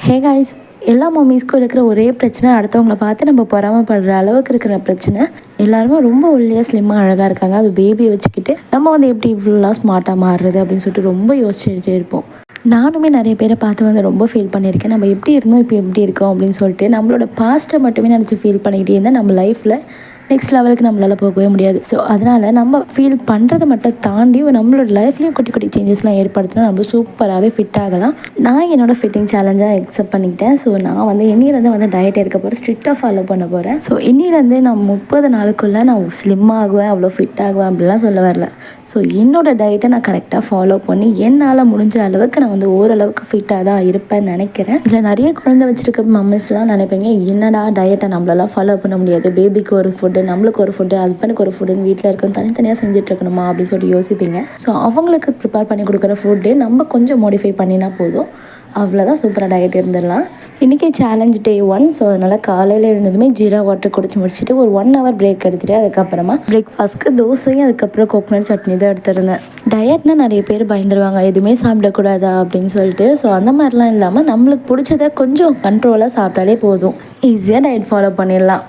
Hey guys, எல்லா மம்மிஸ்க்கும் இருக்கிற ஒரே பிரச்சனை அடுத்தவங்கள பார்த்து நம்ம பொறாமப்படுற அளவுக்கு இருக்கிற பிரச்சனை. எல்லாருமே ரொம்ப ஒல்லியாக ஸ்லிம்மாக அழகாக இருக்காங்க. அது பேபியை வச்சுக்கிட்டு நம்ம எப்படி இவ்வளோ ஸ்மார்ட்டாக மாறுறது அப்படின்னு சொல்லிட்டு ரொம்ப யோசிச்சுட்டே இருப்போம். நானுமே நிறைய பேரை பார்த்து ரொம்ப ஃபீல் பண்ணியிருக்கேன். நம்ம எப்படி இருந்தோம் இப்போ எப்படி இருக்கோம் அப்படின்னு சொல்லிட்டு நம்மளோட பாஸ்ட்டை மட்டுமே நினச்சி ஃபீல் பண்ணிக்கிட்டே இருந்தால் நம்ம லைஃப்பில் நெக்ஸ்ட் லெவலுக்கு நம்மளால் போகவே முடியாது. ஸோ அதனால் நம்ம ஃபீல் பண்ணுறதை மட்டும் தாண்டி நம்மளோட லைஃப்லேயும் குட்டி குட்டி சேஞ்சஸ்லாம் ஏற்படுத்தினா நம்ம சூப்பராகவே ஃபிட் ஆகலாம். நான் என்னோடய ஃபிட்டிங் சேலஞ்சாக அக்செப்ட் பண்ணிக்கிட்டேன். ஸோ நான் இன்னிலேருந்து டயட் எடுக்க போகிறேன், ஸ்ட்ரிக்டாக ஃபாலோ பண்ண போகிறேன். ஸோ இன்னிலேருந்து நான் 30 நாளுக்குள்ளே நான் ஸ்லிம் ஆகுவேன், அவ்வளோ ஃபிட் ஆகுவேன் அப்படிலாம் சொல்ல வரல. ஸோ என்னோடய டயட்டை நான் கரெக்டாக ஃபாலோ பண்ணி என்னால் முடிஞ்ச அளவுக்கு நான் ஓரளவுக்கு ஃபிட்டாக தான் இருப்பேன்னு நினைக்கிறேன். இதில் நிறைய குழந்தை வச்சுருக்க மம்மிஸ்லாம் நினைப்பீங்க, என்னடா டயட்டை நம்மளால ஃபாலோ பண்ண முடியாது, பேபிக்கு ஒரு ஃபுட்டு, நம்மளுக்கு ஒரு ஃபுட்டு, ஹஸ்பண்டுக்கு ஒரு ஃபுட்டுன்னு வீட்டில் இருக்கணும் தனித்தனியாக செஞ்சுட்டு இருக்கணுமா அப்படின்னு சொல்லிட்டு யோசிப்பீங்க. ஸோ அவங்களுக்கு ப்ரிப்பேர் பண்ணி கொடுக்குற ஃபுட்டு நம்ம கொஞ்சம் மாடிஃபை பண்ணினா போதும், அவ்வளோதான், சூப்பராக டயட் இருந்துடலாம். இன்றைக்கி சேலஞ்ச் டே 1. ஸோ அதனால் காலையில் இருந்ததுமே ஜீரா வாட்டர் குடிச்சு முடிச்சுட்டு ஒரு 1 ஹவர் பிரேக் எடுத்துகிட்டு அதுக்கப்புறமா பிரேக்ஃபாஸ்ட்க்கு தோசையும் அதுக்கப்புறம் கோகனட் சட்னி தான் எடுத்துருந்தேன். டயட்னால் நிறைய பேர் பயந்துருவாங்க, எதுவுமே சாப்பிடக்கூடாதா அப்படின்னு சொல்லிட்டு. ஸோ அந்த மாதிரிலாம் இல்லாமல் நம்மளுக்கு பிடிச்சத கொஞ்சம் கண்ட்ரோலாக சாப்பிட்டாலே போதும், ஈஸியாக டயட் ஃபாலோ பண்ணிடலாம்.